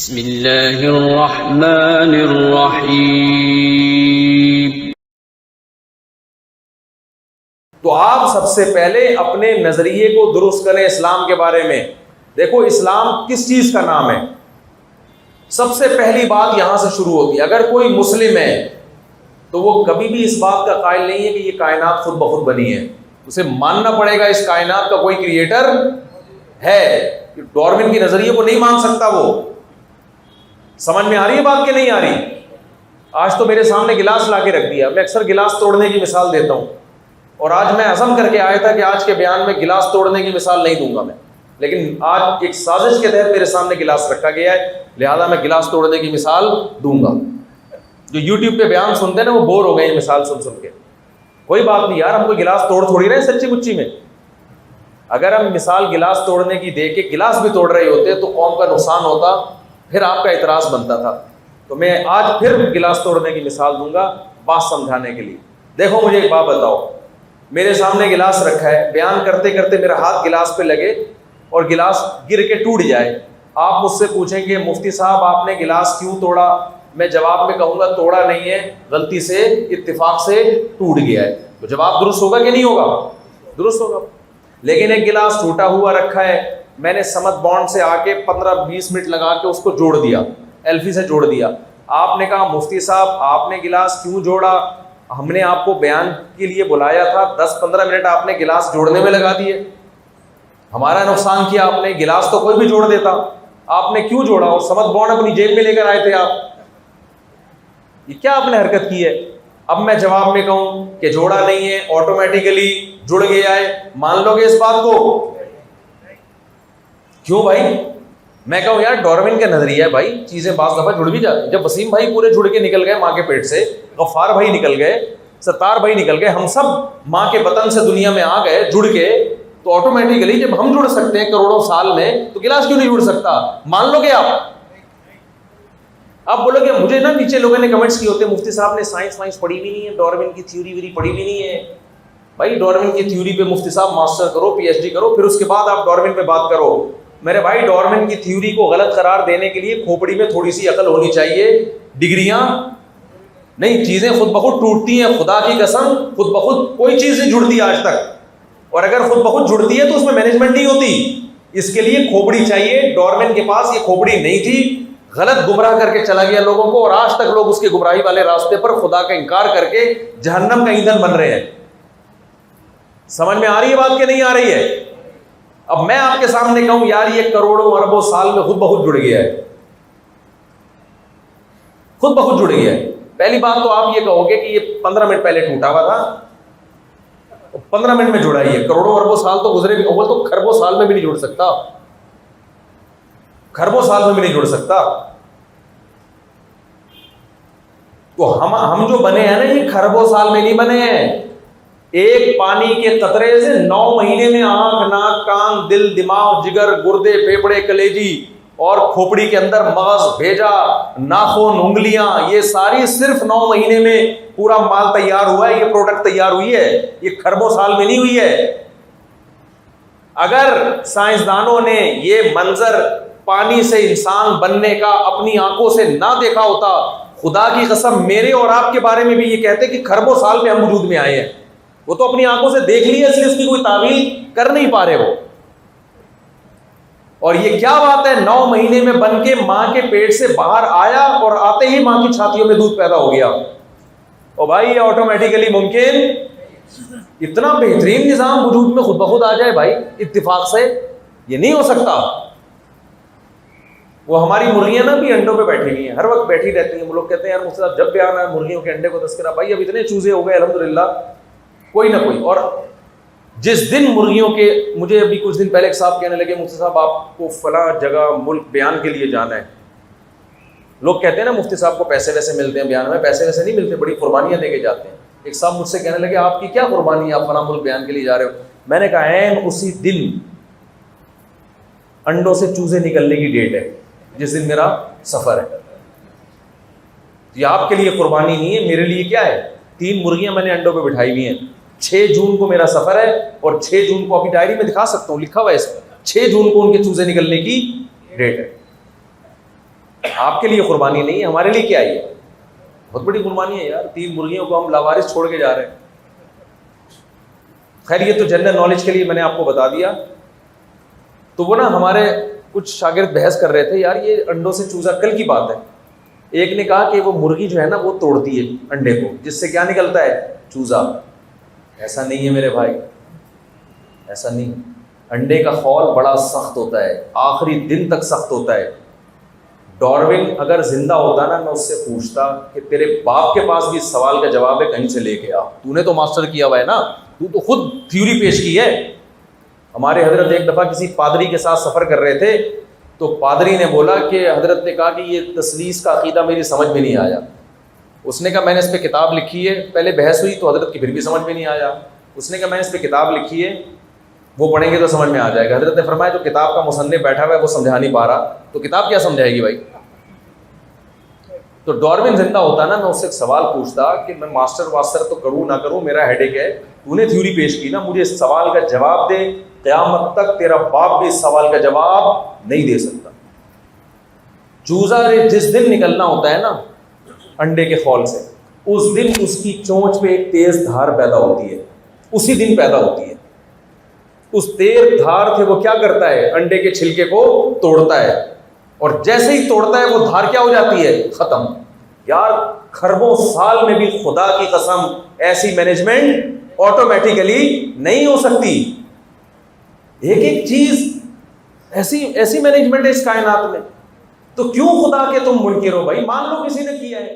بسم اللہ الرحمن الرحیم۔ تو آپ سب سے پہلے اپنے نظریے کو درست کریں اسلام کے بارے میں۔ دیکھو اسلام کس چیز کا نام ہے؟ سب سے پہلی بات یہاں سے شروع ہوتی ہے۔ اگر کوئی مسلم ہے تو وہ کبھی بھی اس بات کا قائل نہیں ہے کہ یہ کائنات خود بخود بنی ہے، اسے ماننا پڑے گا اس کائنات کا کوئی کریٹر ہے۔ ڈارون کے نظریے کو نہیں مان سکتا وہ۔ سمجھ میں آ رہی ہے بات کہ نہیں آ رہی؟ آج تو میرے سامنے گلاس لا کے رکھ دیا، میں اکثر گلاس توڑنے کی مثال دیتا ہوں، اور آج میں عزم کر کے آیا تھا کہ آج کے بیان میں گلاس توڑنے کی مثال نہیں دوں گا میں، لیکن آج ایک سازش کے تحت میرے سامنے گلاس رکھا گیا ہے، لہذا میں گلاس توڑنے کی مثال دوں گا۔ جو یوٹیوب پہ بیان سنتے ہیں نا وہ بور ہو گئے ہیں مثال سن کے۔ کوئی بات نہیں یار، ہم کوئی گلاس توڑ تھوڑی رہے سچی مچی میں۔ اگر ہم مثال گلاس توڑنے کی دے کے گلاس بھی توڑ رہے ہوتے تو قوم کا نقصان ہوتا، پھر آپ کا اعتراض بنتا تھا۔ تو میں آج پھر گلاس توڑنے کی مثال دوں گا بات سمجھانے کے لیے۔ دیکھو مجھے ایک بات بتاؤ، میرے سامنے گلاس رکھا ہے، بیان کرتے کرتے میرا ہاتھ گلاس پہ لگے اور گلاس گر کے ٹوٹ جائے، آپ مجھ سے پوچھیں گے مفتی صاحب آپ نے گلاس کیوں توڑا؟ میں جواب میں کہوں گا توڑا نہیں ہے، غلطی سے اتفاق سے ٹوٹ گیا ہے۔ تو جواب درست ہوگا کہ نہیں ہوگا؟ درست ہوگا۔ لیکن ایک گلاس ٹوٹا ہوا رکھا ہے، میں نے سمت بانڈ سے آ کے 15-20 منٹ لگا کے اس کو جوڑ دیا، ایلفی سے جوڑ دیا۔ آپ نے کہا مفتی صاحب آپ نے گلاس کیوں جوڑا؟ ہم نے آپ کو بیان کے لیے بلایا تھا، 10-15 منٹ آپ نے گلاس جوڑنے میں لگا دیے، ہمارا نقصان کیا آپ نے؟ گلاس تو کوئی بھی جوڑ دیتا، آپ نے کیوں جوڑا؟ اور سمت بانڈ اپنی جیب میں لے کر آئے تھے آپ، یہ کیا آپ نے حرکت کی ہے؟ اب میں جواب میں کہوں کہ جوڑا نہیں ہے، آٹومیٹیکلی جڑ گیا ہے، مان لو گے اس بات کو؟ کیوں بھائی؟ میں کہوں یار ڈارون کا نظریہ ہے بھائی، چیزیں بعض دفعہ جڑ بھی جاتی ہیں۔ جب وسیم بھائی پورے جڑ کے نکل گئے ماں کے پیٹ سے، غفار بھائی نکل گئے، ستار بھائی نکل گئے، ہم سب ماں کے بطن سے دنیا میں آ گئے جڑ کے، تو آٹومیٹیکلی جب ہم جڑ سکتے ہیں کروڑوں سال میں تو گلاس کیوں نہیں جڑ سکتا؟ مان لو گے آپ بولو گے مجھے نا نیچے لوگوں نے کمنٹس کیے ہوتے ہیں مفتی صاحب نے سائنس پڑھی بھی نہیں ہے، ڈارون کی تھیوری ویوری پڑھی بھی نہیں ہے۔ بھائی ڈارون کی تھیوری پہ مفتی صاحب ماسٹر کرو، پی ایچ ڈی کرو، پھر اس کے بعد آپ ڈارون پہ بات کرو۔ میرے بھائی ڈارون کی تھیوری کو غلط قرار دینے کے لیے کھوپڑی میں تھوڑی سی عقل ہونی چاہیے، ڈگریاں نہیں۔ چیزیں خود بخود ٹوٹتی ہیں، خدا کی قسم خود بخود کوئی چیز نہیں جڑتی آج تک، اور اگر خود بخود جڑتی ہے تو اس میں مینجمنٹ نہیں ہوتی، اس کے لیے کھوپڑی چاہیے۔ ڈارون کے پاس یہ کھوپڑی نہیں تھی، غلط گمراہ کر کے چلا گیا لوگوں کو، اور آج تک لوگ اس کے گمراہی والے راستے پر خدا کا انکار کر کے جہنم کا ایندھن بن رہے ہیں۔ سمجھ میں آ رہی ہے بات کہ نہیں آ رہی ہے؟ اب میں آپ کے سامنے کہوں یار یہ کروڑوں اربوں سال میں خود بخود جڑ گیا ہے، خود بخود جڑ گیا ہے۔ پہلی بات تو آپ یہ کہو گے کہ یہ 15 منٹ پہلے ٹوٹا ہوا تھا، 15 منٹ میں جڑا ہی ہے، کروڑوں اربوں سال تو گزرے بھی، وہ تو خربوں سال میں بھی نہیں جڑ سکتا، خربوں سال میں بھی نہیں جڑ سکتا۔ تو ہم جو بنے ہیں نا یہ خربوں سال میں نہیں بنے ہیں۔ ایک پانی کے قطرے سے 9 مہینے میں آنکھ، ناک، کان، دل، دماغ، جگر، گردے، پھیپھڑے، کلیجی اور کھوپڑی کے اندر مغز، بھیجا، ناخن، انگلیاں، یہ ساری صرف 9 مہینے میں پورا مال تیار ہوا ہے، یہ پروڈکٹ تیار ہوئی ہے، یہ خربوں سال میں نہیں ہوئی ہے۔ اگر سائنسدانوں نے یہ منظر پانی سے انسان بننے کا اپنی آنکھوں سے نہ دیکھا ہوتا، خدا کی قسم میرے اور آپ کے بارے میں بھی یہ کہتے کہ خربوں سال میں ہم وجود میں آئے ہیں۔ وہ تو اپنی آنکھوں سے دیکھ لیا، اس لیے اس کی کوئی تعویل کر نہیں پا رہے وہ۔ اور یہ کیا بات ہے، 9 مہینے میں بن کے ماں کے پیٹ سے باہر آیا اور آتے ہی ماں کی چھاتیوں میں دودھ پیدا ہو گیا۔ اور بھائی یہ آٹومیٹیکلی ممکن؟ اتنا بہترین نظام وجود میں خود بخود آ جائے بھائی اتفاق سے؟ یہ نہیں ہو سکتا۔ وہ ہماری مرغیاں نا بھی انڈوں پہ بیٹھی ہوئی ہیں، ہر وقت بیٹھی رہتی ہیں۔ وہ لوگ کہتے ہیں یار مجھ سے جب بھی آنا ہے مرغیوں کے انڈے کو تذکرہ، بھائی اب اتنے چوزے ہو گئے الحمدللہ، کوئی نہ کوئی۔ اور جس دن مرغیوں کے، مجھے ابھی کچھ دن پہلے ایک صاحب کہنے لگے مفتی صاحب آپ کو فلاں جگہ ملک بیان کے لیے جانا ہے۔ لوگ کہتے ہیں نا مفتی صاحب کو پیسے ویسے ملتے ہیں بیان میں، پیسے ویسے نہیں ملتے، بڑی قربانیاں دے کے جاتے ہیں۔ ایک صاحب مجھ سے کہنے لگے آپ کی کیا قربانی ہے، آپ فلاں ملک بیان کے لیے جا رہے ہو؟ میں نے کہا عین اسی دن انڈوں سے چوزے نکلنے کی ڈیٹ ہے جس دن میرا سفر ہے۔ یہ آپ کے لیے قربانی نہیں ہے، میرے لیے کیا ہے؟ 3 مرغیاں میں نے انڈوں پہ بٹھائی ہوئی ہیں، 6 جون کو میرا سفر ہے، اور 6 جون کو اپنی ڈائری میں دکھا سکتا ہوں، لکھا ہوا ہے اس میں 6 جون کو ان کے چوزے نکلنے کی ڈیٹ ہے۔ آپ کے لیے قربانی نہیں ہے, ہمارے لیے کیا ہے, بہت بڑی قربانی ہے یار. 3 مرغیوں کو ہم لاوارث چھوڑ کے جا رہے ہیں. خیر یہ تو جنرل نالج کے لیے میں نے آپ کو بتا دیا. تو وہ نا ہمارے کچھ شاگرد بحث کر رہے تھے, یار یہ انڈوں سے چوزا, کل کی بات ہے, ایک نے کہا کہ وہ مرغی جو ہے نا وہ توڑتی ہے انڈے کو, جس سے کیا نکلتا ہے, چوزا. ایسا نہیں ہے میرے بھائی, ایسا نہیں. انڈے کا خول بڑا سخت ہوتا ہے, آخری دن تک سخت ہوتا ہے. ڈارون اگر زندہ ہوتا نا, میں اس سے پوچھتا کہ تیرے باپ کے پاس بھی اس سوال کا جواب ہے, کہیں سے لے کے آ, تو نے تو ماسٹر کیا ہوا ہے نا, تو خود تھیوری پیش کی ہے. ہمارے حضرت ایک دفعہ کسی پادری کے ساتھ سفر کر رہے تھے, تو پادری نے بولا کہ حضرت نے کہا کہ یہ تثلیث کا عقیدہ میری سمجھ میں نہیں آیا. اس نے کہا میں نے اس پہ کتاب لکھی ہے. پہلے بحث ہوئی تو حضرت کی پھر بھی سمجھ میں نہیں آیا. اس نے کہا میں نے اس پہ کتاب لکھی ہے, وہ پڑھیں گے تو سمجھ میں آ جائے گا. حضرت نے فرمایا جو کتاب کا مصنف بیٹھا ہوا ہے وہ سمجھا نہیں پا رہا, تو کتاب کیا سمجھائے گی بھائی. تو ڈارون زندہ ہوتا نا, میں اس سے ایک سوال پوچھتا کہ میں ماسٹر واسٹر تو کروں نہ کروں, میرا ہیڈ ایک ہے, تو نے تھیوری پیش کی نا, مجھے اس سوال کا جواب دے. قیامت تک تیرا باپ بھی اس سوال کا جواب نہیں دے سکتا. چوزا جس دن نکلنا ہوتا ہے نا انڈے کے خول سے, اس دن اس کی چونچ پہ ایک تیز دھار پیدا ہوتی ہے, اسی دن پیدا ہوتی ہے. اس تیز دھار سے وہ کیا کرتا ہے, انڈے کے چھلکے کو توڑتا ہے, اور جیسے ہی توڑتا ہے وہ دھار کیا ہو جاتی ہے, ختم. یار کھربوں سال میں بھی خدا کی قسم ایسی مینجمنٹ آٹومیٹیکلی نہیں ہو سکتی. ایک ایک چیز ایسی مینجمنٹ ہے اس کائنات میں. تو کیوں خدا کے تم منکر ہو بھائی, مان لو کسی نے کیا ہے.